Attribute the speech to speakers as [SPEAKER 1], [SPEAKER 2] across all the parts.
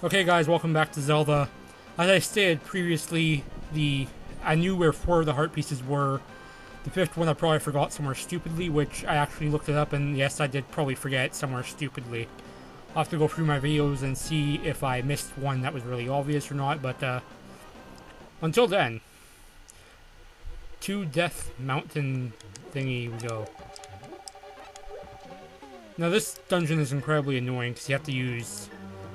[SPEAKER 1] Okay guys, welcome back to Zelda. As I stated previously, I knew where 4 of the heart pieces were. The 5th one I probably forgot somewhere stupidly, which I actually looked it up, and yes, I did probably forget it somewhere stupidly. I'll have to go through my videos and see if I missed one that was really obvious or not, but until then, to Death Mountain thingy we go. Now this dungeon is incredibly annoying because you have to use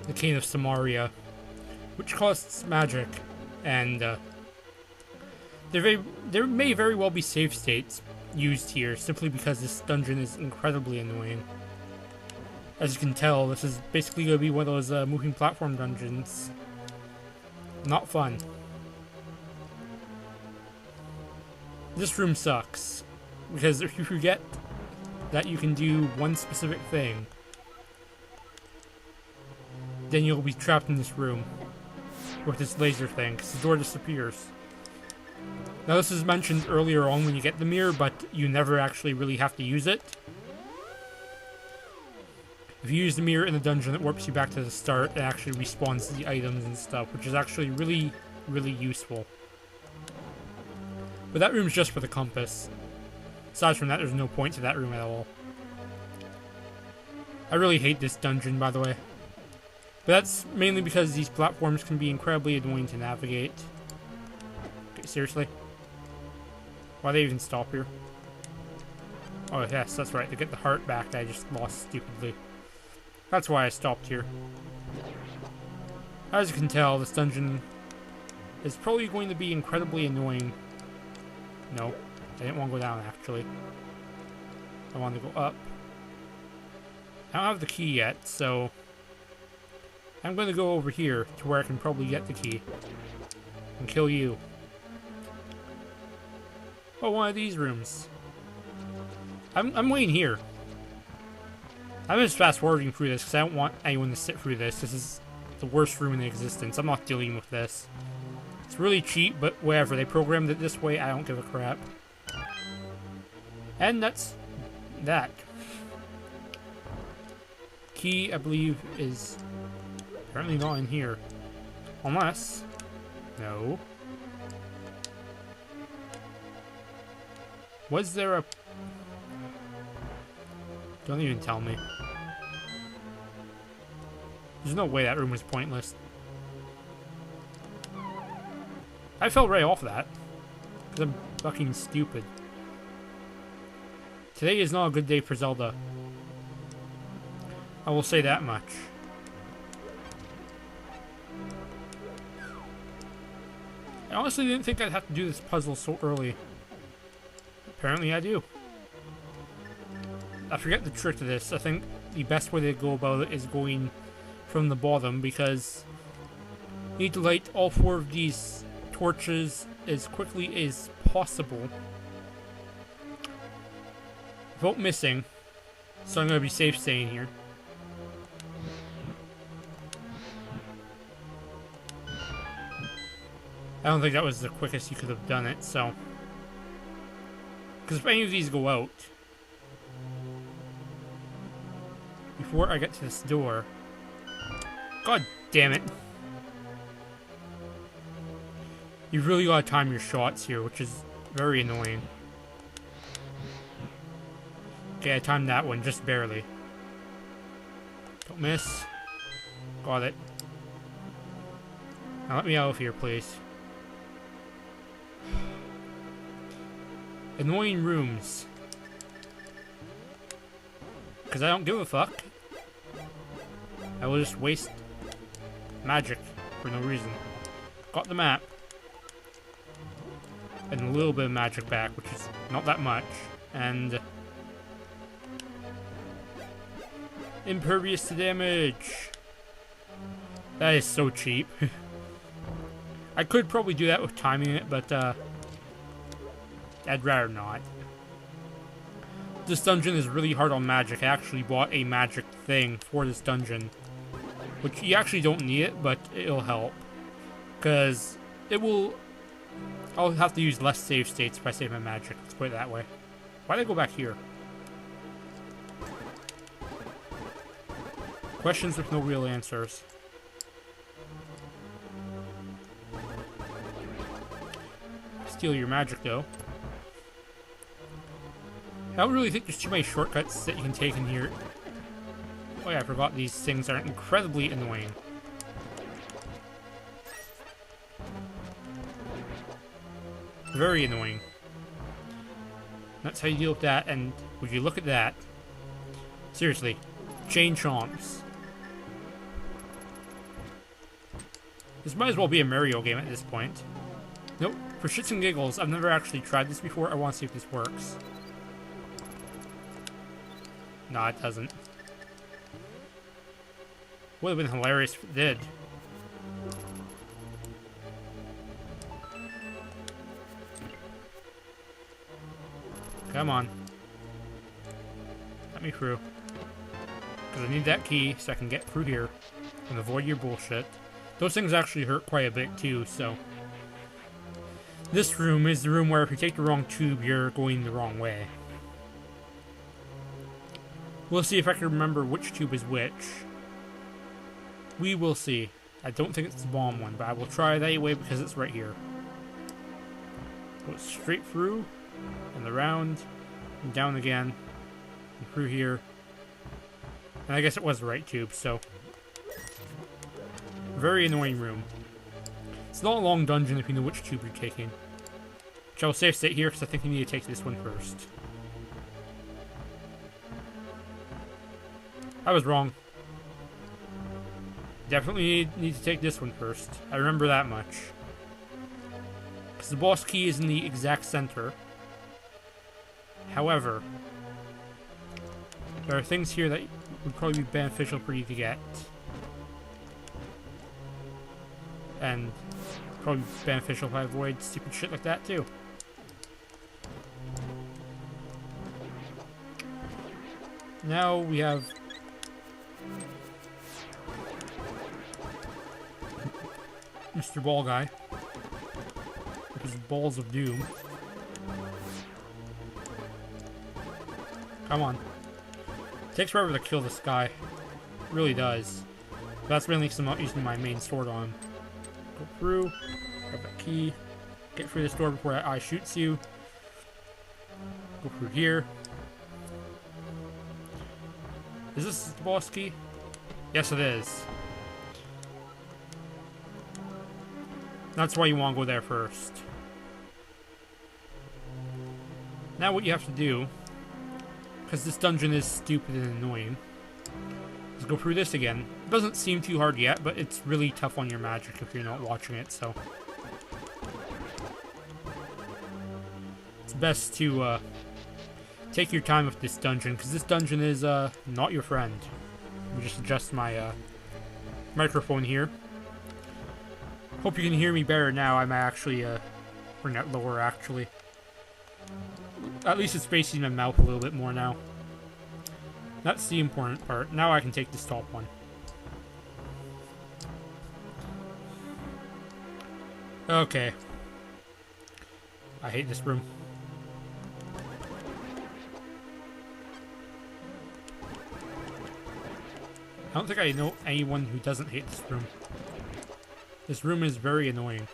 [SPEAKER 1] the Cane of Samaria, which costs magic, and there may very well be save states used here simply because this dungeon is incredibly annoying. As you can tell, this is basically going to be one of those moving platform dungeons. Not fun. This room sucks, because if you forget that you can do one specific thing, then you'll be trapped in this room with this laser thing, because the door disappears. Now this is mentioned earlier on when you get the mirror, but you never actually really have to use it. If you use the mirror in the dungeon, it warps you back to the start and actually respawns the items and stuff, which is actually really, really useful. But that room's just for the compass. Aside from that, there's no point to that room at all. I really hate this dungeon, by the way. But that's mainly because these platforms can be incredibly annoying to navigate. Okay, seriously? Why'd they even stop here? Oh yes, that's right, to get the heart back that I just lost stupidly. That's why I stopped here. As you can tell, this dungeon is probably going to be incredibly annoying. No, I didn't want to go down actually. I want to go up. I don't have the key yet, so I'm going to go over here to where I can probably get the key and kill you. Oh, one of these rooms. I'm waiting here. I'm just fast forwarding through this because I don't want anyone to sit through this. This is the worst room in existence. I'm not dealing with this. It's really cheap, but whatever. They programmed it this way. I don't give a crap. And that's that. Key, I believe, is apparently not in here. Unless... No. Was there a... Don't even tell me. There's no way that room was pointless. I fell right off that. Because I'm fucking stupid. Today is not a good day for Zelda. I will say that much. I honestly didn't think I'd have to do this puzzle so early. Apparently I do. I forget the trick to this. I think the best way to go about it is going from the bottom, because you need to light all 4 of these torches as quickly as possible without missing. So I'm going to be safe staying here. I don't think that was the quickest you could have done it, so... Because if any of these go out before I get to this door... God damn it. You've really got to time your shots here, which is very annoying. Okay, I timed that one just barely. Don't miss. Got it. Now let me out of here, please. Annoying rooms. Because I don't give a fuck. I will just waste magic for no reason. Got the map. And a little bit of magic back, which is not that much. And... impervious to damage. That is so cheap. I could probably do that with timing it, but I'd rather not. This dungeon is really hard on magic. I actually bought a magic thing for this dungeon, which you actually don't need it, but it'll help. Because it will... I'll have to use less save states if I save my magic. Let's put it that way. Why'd I go back here? Questions with no real answers. Steal your magic, though. I don't really think there's too many shortcuts that you can take in here. Oh yeah, I forgot these things are incredibly annoying. Very annoying. That's how you deal with that, and would you look at that? Seriously. Chain chomps. This might as well be a Mario game at this point. Nope. For shits and giggles, I've never actually tried this before. I want to see if this works. No, it doesn't. Would have been hilarious if it did. Come on. Let me through. Because I need that key so I can get through here and avoid your bullshit. Those things actually hurt quite a bit too, so... This room is the room where if you take the wrong tube, you're going the wrong way. We'll see if I can remember which tube is which. We will see. I don't think it's the bomb one, but I will try it anyway because it's right here. Go straight through, and around, and down again, and through here. And I guess it was the right tube, so... Very annoying room. It's not a long dungeon if you know which tube you're taking. Which I'll save state here because I think you need to take this one first. I was wrong. Definitely need to take this one first. I remember that much. Because the boss key is in the exact center. However, there are things here that would probably be beneficial for you to get. And probably beneficial if I avoid stupid shit like that too. Now we have... Mr. Ball Guy. With his balls of doom. Come on. It takes forever to kill this guy. It really does. But that's mainly because I'm not using my main sword on him. Go through. Grab that key. Get through this door before that eye shoots you. Go through here. Is this the boss key? Yes, it is. That's why you want to go there first. Now what you have to do, because this dungeon is stupid and annoying, is go through this again. It doesn't seem too hard yet, but it's really tough on your magic if you're not watching it, so... It's best to take your time with this dungeon, because this dungeon is not your friend. Let me just adjust my microphone here. Hope you can hear me better now. I might actually bring that lower, actually. At least it's facing my mouth a little bit more now. That's the important part. Now I can take this top one. Okay. I hate this room. I don't think I know anyone who doesn't hate this room. This room is very annoying.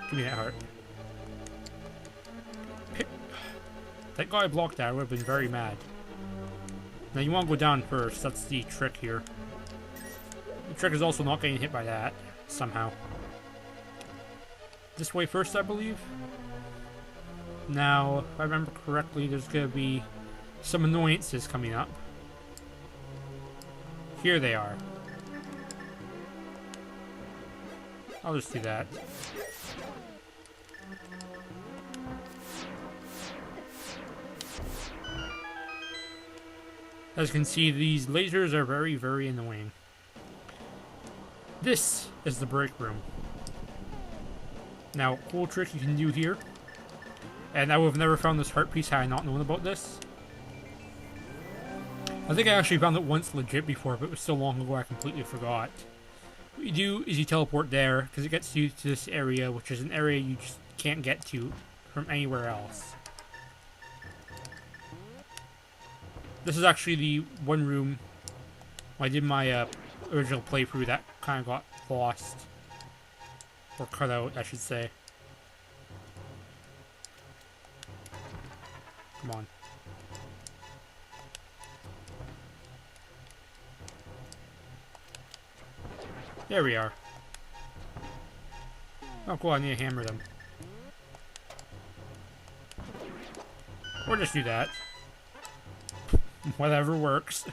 [SPEAKER 1] Give me that heart. That guy blocked that. I would have been very mad. Now you want to go down first. That's the trick here. The trick is also not getting hit by that, somehow. This way first, I believe? Now, if I remember correctly, there's going to be some annoyances coming up. Here they are. I'll just do that. As you can see, these lasers are very, very annoying. This is the break room. Now, cool trick you can do here. And I would have never found this heart piece had I not known about this. I think I actually found it once legit before, but it was so long ago I completely forgot. What you do is you teleport there, because it gets you to this area, which is an area you just can't get to from anywhere else. This is actually the one room I did my original playthrough that kind of got lost. Or cut out, I should say. Come on. There we are. Oh cool, I need to hammer them. Or just do that. Whatever works.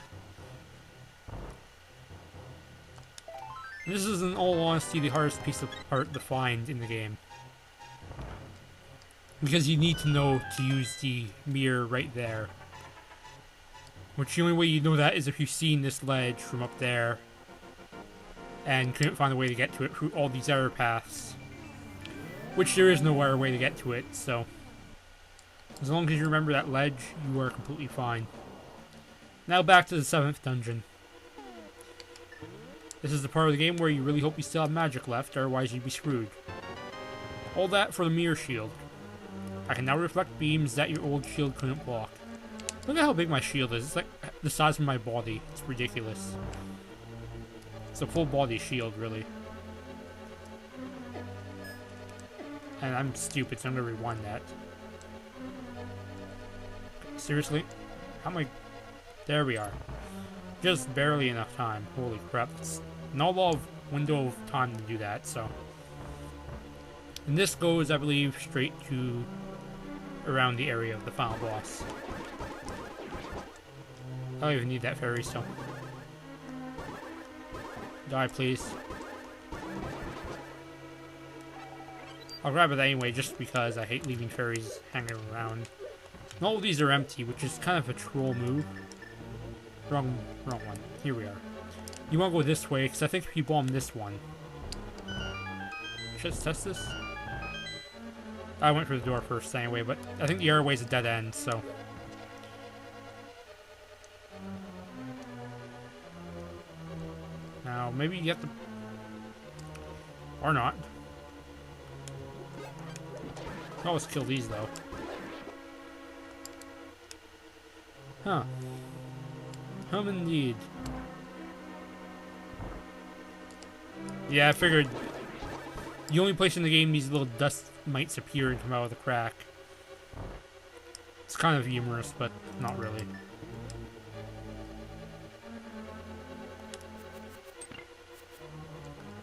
[SPEAKER 1] This is, in all honesty, the hardest piece of art to find in the game. Because you need to know to use the mirror right there. Which the only way you know that is if you've seen this ledge from up there and couldn't find a way to get to it through all these error paths. Which there is no other way to get to it, so as long as you remember that ledge, you are completely fine. Now back to the 7th dungeon. This is the part of the game where you really hope you still have magic left, otherwise you'd be screwed. All that for the mirror shield. I can now reflect beams that your old shield couldn't block. Look at how big my shield is. It's like the size of my body. It's ridiculous. It's a full body shield, really. And I'm stupid, so I'm gonna rewind that. Seriously? How am I... There we are. Just barely enough time. Holy crap. It's not a lot of window of time to do that, so... And this goes, I believe, straight to around the area of the final boss. I don't even need that fairy stone. Die, please. I'll grab it anyway, just because I hate leaving fairies hanging around. And all of these are empty, which is kind of a troll move. Wrong one. Here we are. You want to go this way, because I think if you bomb this one... Should I test this? I went for the door first anyway, but I think the other way's a dead end, so... Now, maybe you get the... Or not. I'll always kill these, though. Huh. Indeed. Yeah, I figured... The only place in the game these little dust mites appear and come out of the crack. It's kind of humorous, but not really.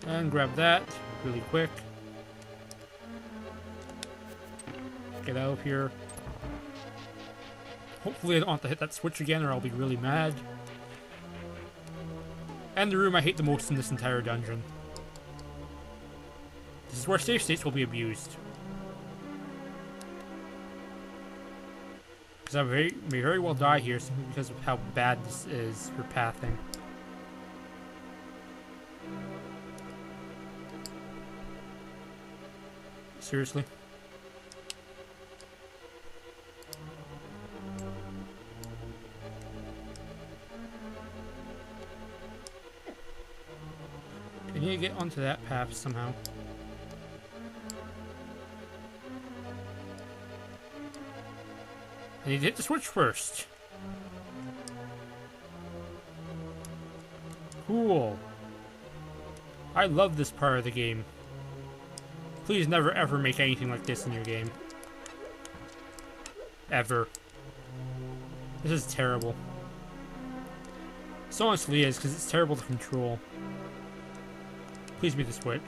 [SPEAKER 1] And grab that really quick. Get out of here. Hopefully I don't have to hit that switch again or I'll be really mad. And the room I hate the most in this entire dungeon. This is where save states will be abused. Because I may very well die here simply because of how bad this is for pathing. Seriously? I need to get onto that path somehow. I need to hit the switch first. Cool. I love this part of the game. Please never ever make anything like this in your game. Ever. This is terrible. So honestly is, because it's terrible to control. Please be the switch.